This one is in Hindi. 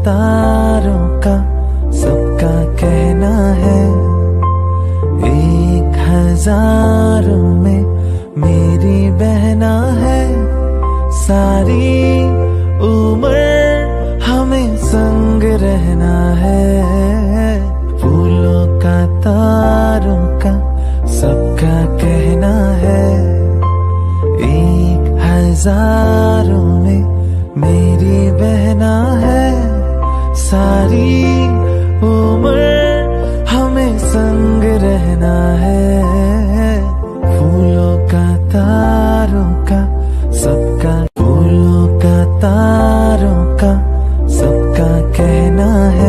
तारों का सबका कहना है, 1000 में मेरी बहना है। सारी उम्र हमें संग रहना है, फूलों का तारों का सबका कहना है, 1000 में मेरी बहना है। सारी उम्र हमें संग रहना है, फूलों का तारों का सबका, फूलों का तारों का सबका कहना है।